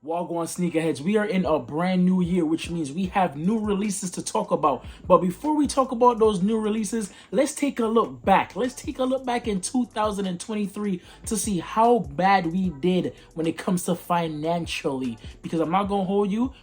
Wagwan sneakerheads, we are in a brand new year, which means we have new releases to talk about. But before we talk about those new releases, let's take a look back. Let's take a look back in 2023 to see how bad we did when it comes to financially. Because I'm not gonna hold you,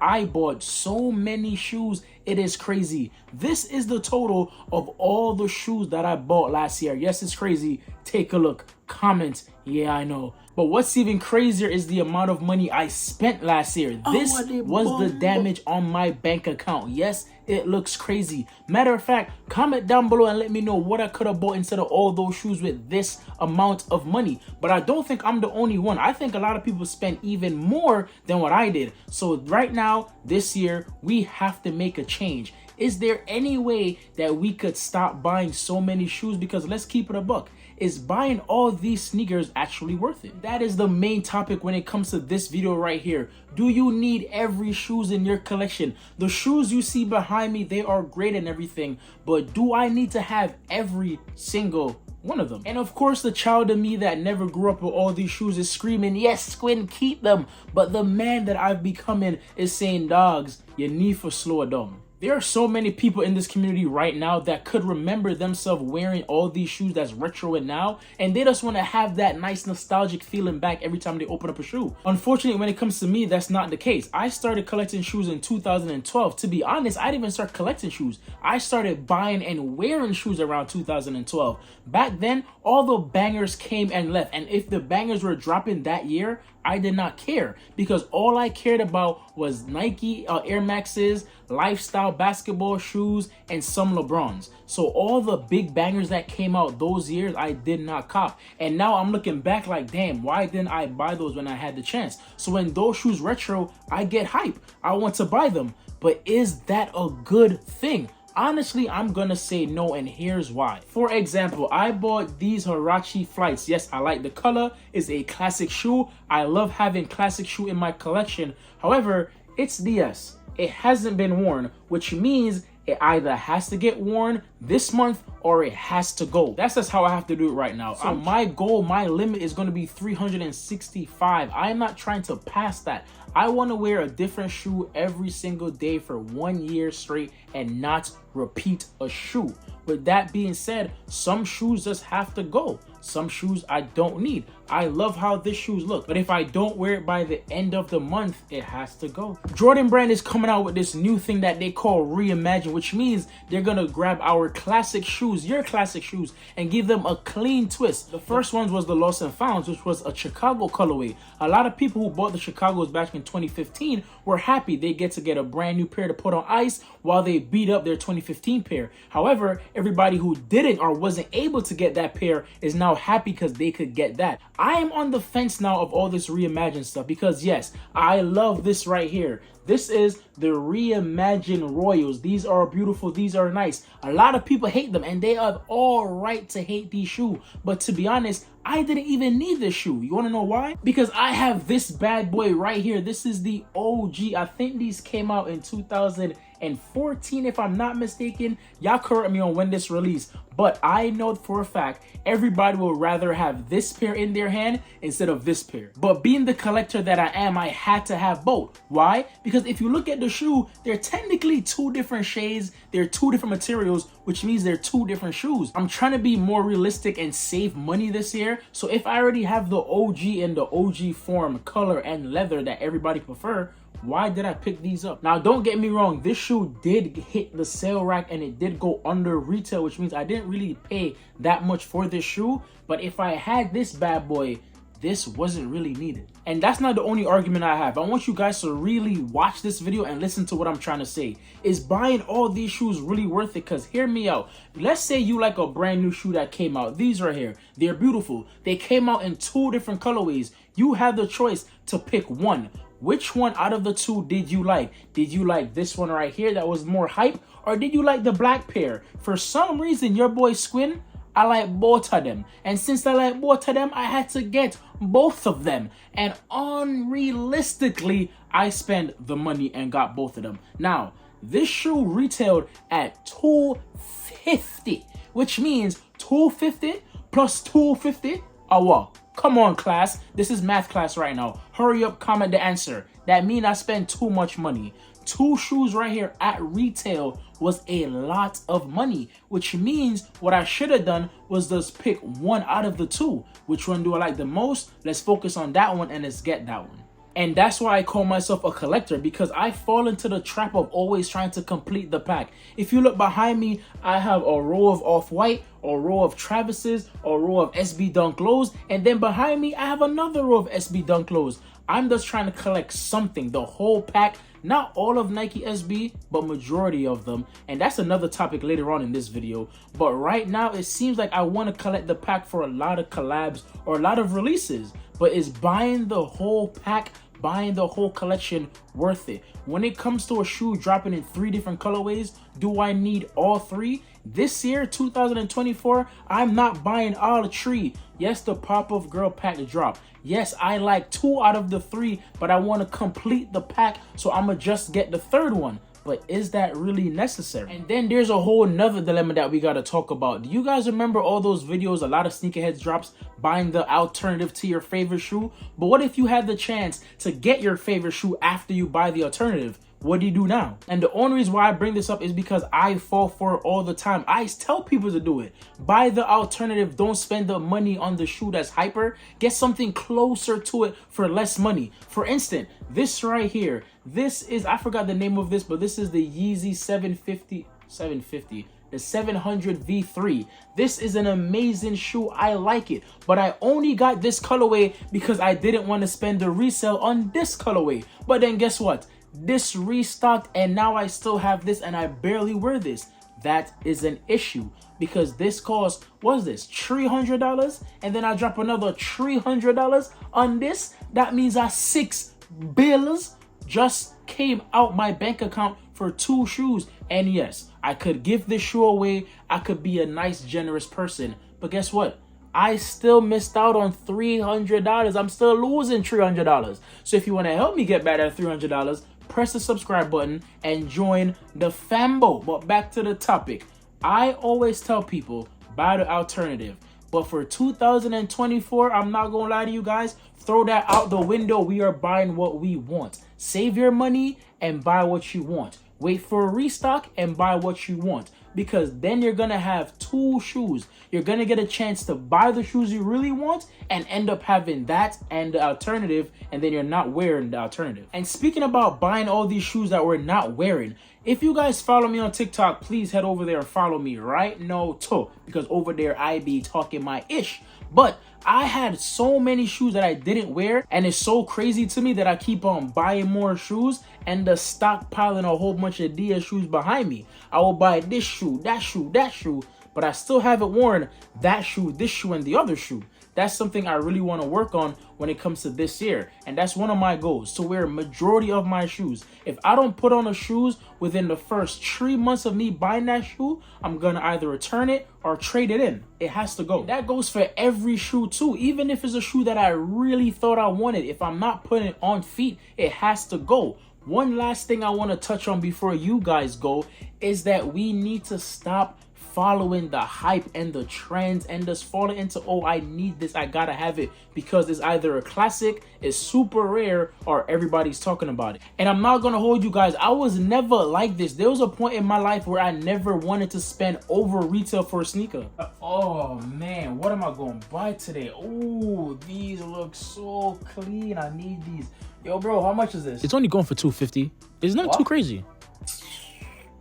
I bought so many shoes, it is crazy. This is the total of all the shoes that I bought last year. Yes, it's crazy. Take a look, comment. Yeah, I know. But what's even crazier is the amount of money I spent last year. This was the damage on my bank account. Yes, it looks crazy. Matter of fact, comment down below and let me know what I could have bought instead of all those shoes with this amount of money. But I don't think I'm the only one. I think a lot of people spent even more than what I did. So right now, this year, we have to make a change. Is there any way that we could stop buying so many shoes? Because let's keep it a buck. Is buying all these sneakers actually worth it? That is the main topic when it comes to this video right here. Do you need every shoes in your collection? The shoes you see behind me, they are great and everything, but do I need to have every single one of them? And of course, the child of me that never grew up with all these shoes is screaming, yes, Squid, keep them. But the man that I've becoming is saying, dogs, you need to slow it down. There are so many people in this community right now that could remember themselves wearing all these shoes that's retro and now, and they just want to have that nice nostalgic feeling back every time they open up a shoe. Unfortunately, when it comes to me, that's not the case. I started collecting shoes in 2012. To be honest, I didn't even start collecting shoes. I started buying and wearing shoes around 2012. Back then, all the bangers came and left, and if the bangers were dropping that year, I did not care, because all I cared about was Nike Air Maxes, lifestyle basketball shoes, and some LeBrons. So all the big bangers that came out those years, I did not cop. And now I'm looking back like, damn, why didn't I buy those when I had the chance? So when those shoes retro, I get hype. I want to buy them. But is that a good thing? Honestly, I'm gonna say no, and here's why. For example, I bought these Huarache Flights. Yes, I like the color. It's a classic shoe. I love having classic shoe in my collection. However, it's DS. It hasn't been worn, which means it either has to get worn this month or it has to go. That's just how I have to do it right now. So my goal, my limit is going to be 365. I am not trying to pass that. I want to wear a different shoe every single day for 1 year straight and not repeat a shoe. With that being said, some shoes just have to go. Some shoes I don't need. I love how this shoes look, but if I don't wear it by the end of the month, it has to go. Jordan Brand is coming out with this new thing that they call reimagined, which means they're gonna grab our classic shoes, your classic shoes, and give them a clean twist. The first ones was the Lost and Founds, which was a Chicago colorway. A lot of people who bought the Chicagos back in 2015 were happy they get a brand new pair to put on ice while they beat up their 2015 pair. However, everybody who didn't or wasn't able to get that pair is now happy because they could get that. I am on the fence now of all this reimagined stuff because yes, I love this right here. This is the reimagined Royals. These are beautiful. These are nice. A lot of people hate them and they have all right to hate these shoes. But to be honest, I didn't even need this shoe. You want to know why? Because I have this bad boy right here. This is the OG. I think these came out in 2014 if I'm not mistaken. Y'all correct me on when this released, but I know for a fact everybody will rather have this pair in their hand instead of this pair. But being the collector that I am, I had to have both. Why? Because if you look at the shoe, they're technically two different shades, they're two different materials, which means they're two different shoes. I'm trying to be more realistic and save money this year. So if I already have the OG in the OG form, color, and leather that everybody prefer, why did I pick these up? Now, don't get me wrong, this shoe did hit the sale rack and it did go under retail, which means I didn't really pay that much for this shoe. But if I had this bad boy, this wasn't really needed. And that's not the only argument I have. I want you guys to really watch this video and listen to what I'm trying to say. Is buying all these shoes really worth it? Because hear me out. Let's say you like a brand new shoe that came out. These right here, they're beautiful. They came out in two different colorways. You have the choice to pick one. Which one out of the two did you like? Did you like this one right here that was more hype? Or did you like the black pair? For some reason, your boy Squin, I like both of them. And since I like both of them, I had to get both of them. And unrealistically, I spent the money and got both of them. Now, this shoe retailed at $250, which means $250 plus $250 are what? Come on, class. This is math class right now. Hurry up, comment the answer. That means I spent too much money. 2 shoes right here at retail was a lot of money, which means what I should have done was just pick one out of the 2. Which one do I like the most? Let's focus on that one and let's get that one. And that's why I call myself a collector, because I fall into the trap of always trying to complete the pack. If you look behind me, I have a row of Off-White, a row of Travis's, a row of SB Dunk Lows, and then behind me, I have another row of SB Dunk Lows. I'm just trying to collect something, the whole pack, not all of Nike SB, but majority of them. And that's another topic later on in this video. But right now, it seems like I want to collect the pack for a lot of collabs or a lot of releases. But is buying the whole pack, buying the whole collection worth it? When it comes to a shoe dropping in 3 different colorways, do I need all 3? This year, 2024, I'm not buying all 3. Yes, the Pop-Up Girl pack drop. Yes, I like 2 out of the 3, but I want to complete the pack, so I'm going to just get the 3rd one. But is that really necessary? And then there's a whole nother dilemma that we got to talk about. Do you guys remember all those videos, a lot of sneakerheads drops buying the alternative to your favorite shoe? But what if you had the chance to get your favorite shoe after you buy the alternative? What do you do now? And the only reason why I bring this up is because I fall for it all the time. I tell people to do it. Buy the alternative. Don't spend the money on the shoe that's hyper. Get something closer to it for less money. For instance, this right here. This is, I forgot the name of this, but this is the Yeezy 750, the 700 V3. This is an amazing shoe. I like it, but I only got this colorway because I didn't want to spend the resale on this colorway. But then guess what? This restocked and now I still have this and I barely wear this. That is an issue because this cost, what is this, $300? And then I drop another $300 on this. That means I 6 bills just came out my bank account for 2 shoes. And yes, I could give this shoe away. I could be a nice, generous person. But guess what? I still missed out on $300. I'm still losing $300. So if you want to help me get back at $300, press the subscribe button and join the fambo. But back to the topic. I always tell people, buy the alternative. But for 2024, I'm not going to lie to you guys, throw that out the window. We are buying what we want. Save your money and buy what you want. Wait for a restock and buy what you want. Because then you're going to have 2 shoes. You're going to get a chance to buy the shoes you really want and end up having that and the alternative, and then you're not wearing the alternative. And speaking about buying all these shoes that we're not wearing, if you guys follow me on TikTok, please head over there and follow me right now too, because over there I be talking my ish. But I had so many shoes that I didn't wear, and it's so crazy to me that I keep on buying more shoes and the stockpiling a whole bunch of Adidas shoes behind me. I will buy this shoe, that shoe, that shoe, but I still haven't worn that shoe, this shoe, and the other shoe. That's something I really want to work on when it comes to this year. And that's one of my goals, to wear a majority of my shoes. If I don't put on the shoes within the first 3 months of me buying that shoe, I'm going to either return it or trade it in. It has to go. That goes for every shoe too. Even if it's a shoe that I really thought I wanted, if I'm not putting it on feet, it has to go. One last thing I want to touch on before you guys go is that we need to stop following the hype and the trends and just falling into, oh, I need this, I gotta have it because it's either a classic, it's super rare, or everybody's talking about it. And I'm not gonna hold you guys, I was never like this. There was a point in my life where I never wanted to spend over retail for a sneaker. Oh man, what am I gonna buy today? Oh, these look so clean. I need these. Yo bro, how much is this? It's only going for $250. It's not too crazy.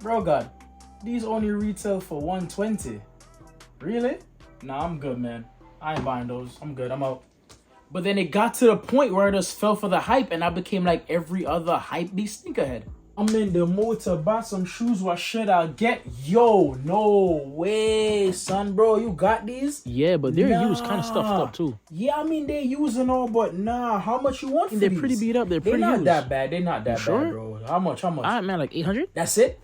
Bro, God, these only retail for $120. Really? Nah, I'm good, man. I ain't buying those. I'm good. I'm out. But then it got to the point where I just fell for the hype and I became like every other hypebeast sneakerhead. I'm in the mood to buy some shoes. What should I get? Yo, no way, son, bro. You got these? Yeah, but they're used kind of stuffed up too. Yeah, I mean, they're used and all, but nah. How much you want for these? They're pretty beat up. They're pretty used. They're not that bad. They're not that bad, bro. How much? All right, man, like 800? That's it?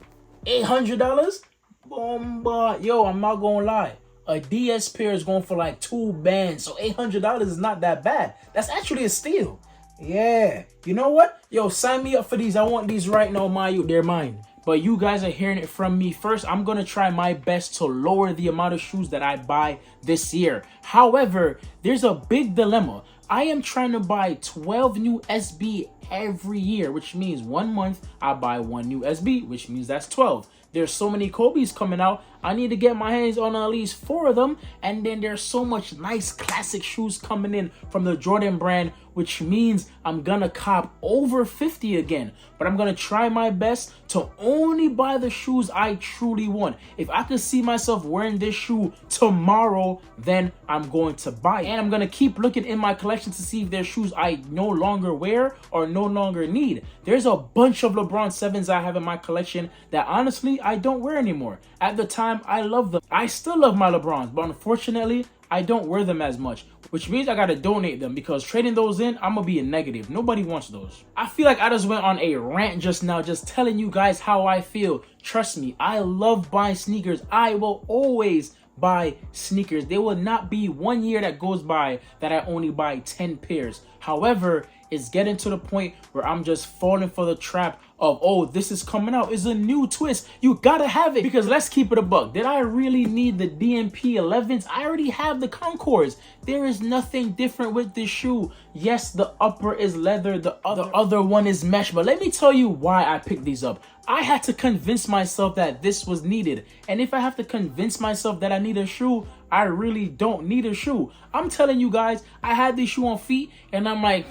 $800? Bomba. Yo, I'm not gonna lie. A DS pair is going for like 2 bands, so $800 is not that bad. That's actually a steal. Yeah. You know what? Yo, sign me up for these. I want these right now, Mayu. They're mine. but you guys are hearing it from me first. I'm going to try my best to lower the amount of shoes that I buy this year. However, there's a big dilemma. I am trying to buy 12 new SB every year, which means 1 month I buy 1 new SB, which means that's 12. There's so many Kobe's coming out. I need to get my hands on at least 4 of them. And then there's so much nice classic shoes coming in from the Jordan brand, which means I'm gonna cop over 50 again. But I'm gonna try my best to only buy the shoes I truly want. If I could see myself wearing this shoe tomorrow, then I'm going to buy it. And I'm gonna keep looking in my collection to see if there's shoes I no longer wear or no longer need. There's a bunch of LeBron 7s I have in my collection that honestly I don't wear anymore. At the time, I love them. I still love my LeBrons, but unfortunately, I don't wear them as much, which means I gotta donate them because trading those in, I'm gonna be a negative. Nobody wants those. I feel like I just went on a rant just now, just telling you guys how I feel. Trust me, I love buying sneakers. I will always buy sneakers. There will not be 1 year that goes by that I only buy 10 pairs. However, it's getting to the point where I'm just falling for the trap of, oh, this is coming out. It's a new twist. You gotta have it. Because let's keep it a buck. Did I really need the DMP 11s? I already have the Concords. There is nothing different with this shoe. Yes, the upper is leather. The other one is mesh. But let me tell you why I picked these up. I had to convince myself that this was needed. And if I have to convince myself that I need a shoe, I really don't need a shoe. I'm telling you guys, I had this shoe on feet and I'm like,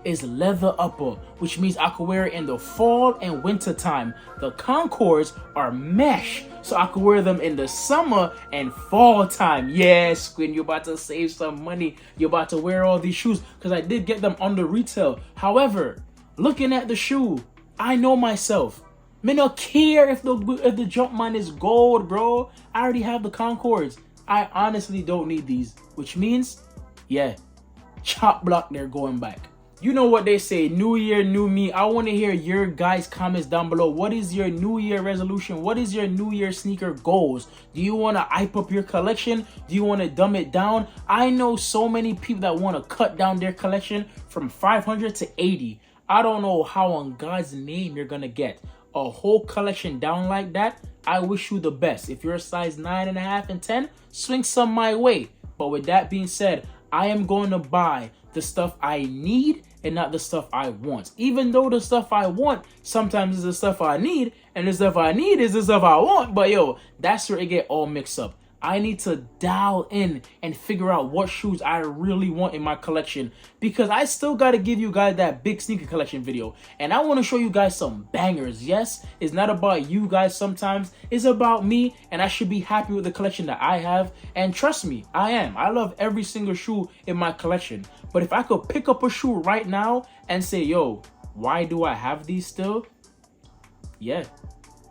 it's leather upper, which means I could wear it in the fall and winter time. The Concords are mesh, so I could wear them in the summer and fall time. Yeah, Squid, you're about to save some money. You're about to wear all these shoes because I did get them under retail. However, looking at the shoe, I know myself. Me no care if the Jumpman is gold, bro. I already have the Concords. I honestly don't need these, which means, yeah, chop block, they're going back. You know what they say, new year, new me. I want to hear your guys' comments down below. What is your new year resolution? What is your new year sneaker goals? Do you want to hype up your collection? Do you want to dumb it down? I know so many people that want to cut down their collection from 500 to 80. I don't know how on God's name you're going to get a whole collection down like that. I wish you the best. If you're a size 9.5 and 10, swing some my way. But with that being said, I am going to buy the stuff I need and not the stuff I want. Even though the stuff I want sometimes is the stuff I need, and the stuff I need is the stuff I want. But yo, that's where it get all mixed up. I need to dial in and figure out what shoes I really want in my collection, because I still got to give you guys that big sneaker collection video. And I want to show you guys some bangers. Yes, it's not about you guys sometimes. It's about me, and I should be happy with the collection that I have. And trust me, I am. I love every single shoe in my collection. But if I could pick up a shoe right now and say, yo, why do I have these still? Yeah,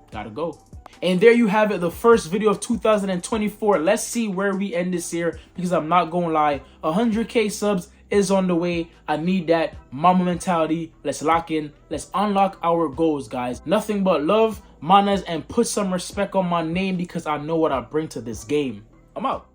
gotta go. And there you have it, the first video of 2024. Let's see where we end this year, because I'm not gonna lie, 100K subs is on the way. I need that mama mentality. Let's lock in. Let's unlock our goals, guys. Nothing but love, manners, and put some respect on my name, because I know what I bring to this game. I'm out.